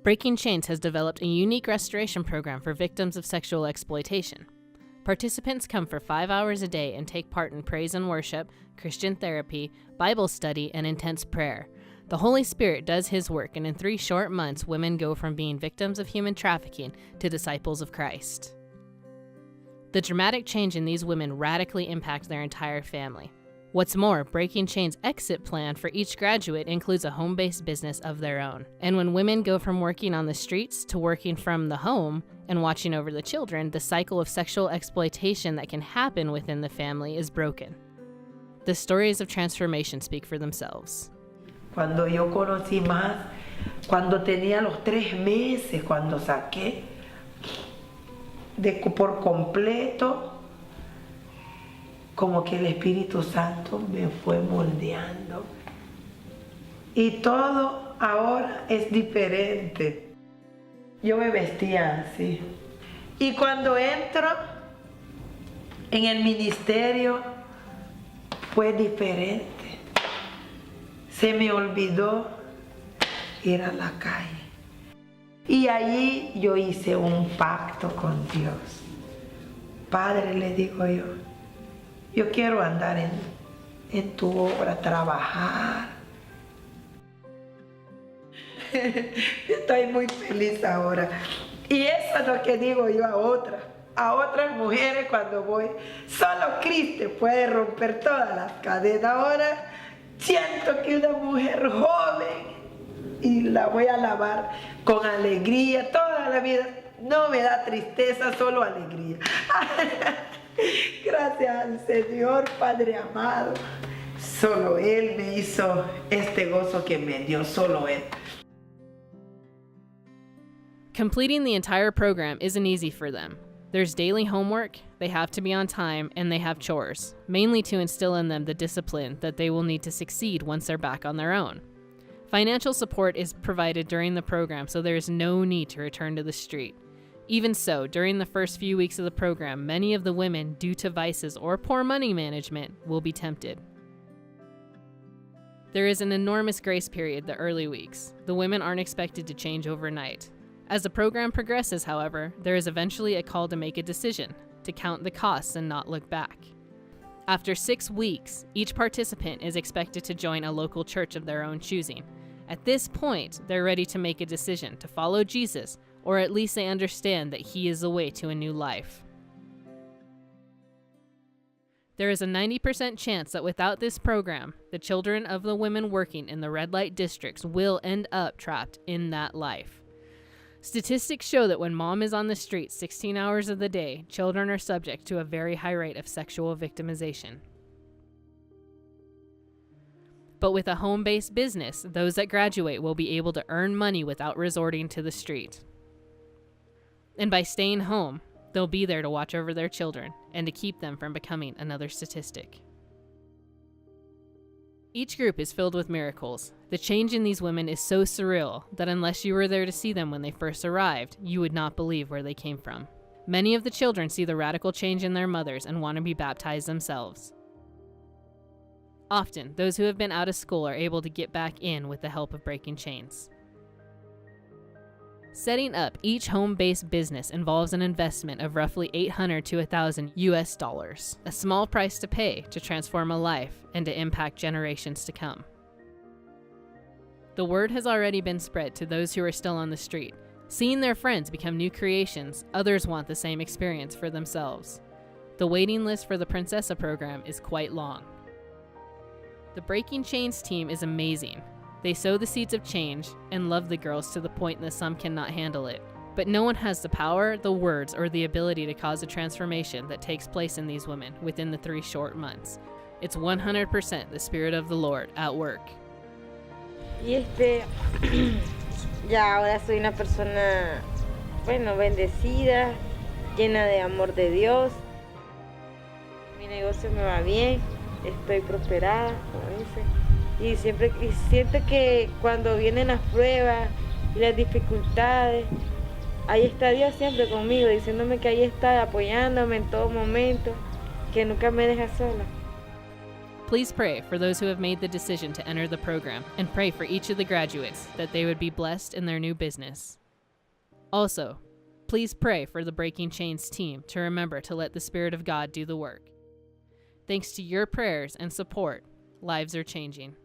Breaking Chains has developed a unique restoration program for victims of sexual exploitation. Participants come for 5 hours a day and take part in praise and worship, Christian therapy, Bible study, and intense prayer. The Holy Spirit does His work, and in 3 short months, women go from being victims of human trafficking to disciples of Christ. The dramatic change in these women radically impacts their entire family. What's more, Breaking Chains' exit plan for each graduate includes a home-based business of their own. And when women go from working on the streets to working from the home and watching over the children, the cycle of sexual exploitation that can happen within the family is broken. The stories of transformation speak for themselves. Cuando yo conocí más, cuando tenía los 3 meses, cuando saqué por completo, como que el Espíritu Santo me fue moldeando. Y todo ahora es diferente. Yo me vestía así. Y cuando entro en el ministerio, fue diferente. Se me olvidó ir a la calle. Y allí yo hice un pacto con Dios. Padre, le digo yo quiero andar en tu obra, trabajar. Estoy muy feliz ahora. Y eso es lo que digo yo a otras mujeres cuando voy. Solo Cristo puede romper todas las cadenas. Ahora siento que una mujer joven y la voy a alabar con alegría toda la vida. No me da tristeza, solo alegría. Gracias al Señor, Padre amado. Solo Él me hizo este gozo que me dio, solo Él. Completing the entire program isn't easy for them. There's daily homework, they have to be on time, and they have chores, mainly to instill in them the discipline that they will need to succeed once they're back on their own. Financial support is provided during the program, so there is no need to return to the street. Even so, during the first few weeks of the program, many of the women, due to vices or poor money management, will be tempted. There is an enormous grace period the early weeks. The women aren't expected to change overnight. As the program progresses, however, there is eventually a call to make a decision, to count the costs and not look back. After 6 weeks, each participant is expected to join a local church of their own choosing. At this point, they're ready to make a decision to follow Jesus, or at least they understand that He is the way to a new life. There is a 90% chance that without this program, the children of the women working in the red light districts will end up trapped in that life. Statistics show that when mom is on the street 16 hours of the day, children are subject to a very high rate of sexual victimization. But with a home-based business, those that graduate will be able to earn money without resorting to the street. And by staying home, they'll be there to watch over their children and to keep them from becoming another statistic. Each group is filled with miracles. The change in these women is so surreal that unless you were there to see them when they first arrived, you would not believe where they came from. Many of the children see the radical change in their mothers and want to be baptized themselves. Often, those who have been out of school are able to get back in with the help of Breaking Chains. Setting up each home-based business involves an investment of roughly $800 to $1,000, a small price to pay to transform a life and to impact generations to come. The word has already been spread to those who are still on the street. Seeing their friends become new creations, others want the same experience for themselves. The waiting list for the Princessa program is quite long. The Breaking Chains team is amazing. They sow the seeds of change and love the girls to the point that some cannot handle it. But no one has the power, the words, or the ability to cause a transformation that takes place in these women within the 3 short months. It's 100% the Spirit of the Lord at work. Y ya ahora soy una persona, bendecida, llena de amor de Dios. Mi negocio me va bien, estoy prosperada, como dice. Y siento que cuando vienen las pruebas y las dificultades, ahí está Dios siempre conmigo, diciéndome que ahí está, apoyándome en todo momento, que nunca me deja sola. Please pray for those who have made the decision to enter the program, and pray for each of the graduates that they would be blessed in their new business. Also, please pray for the Breaking Chains team to remember to let the Spirit of God do the work. Thanks to your prayers and support, lives are changing.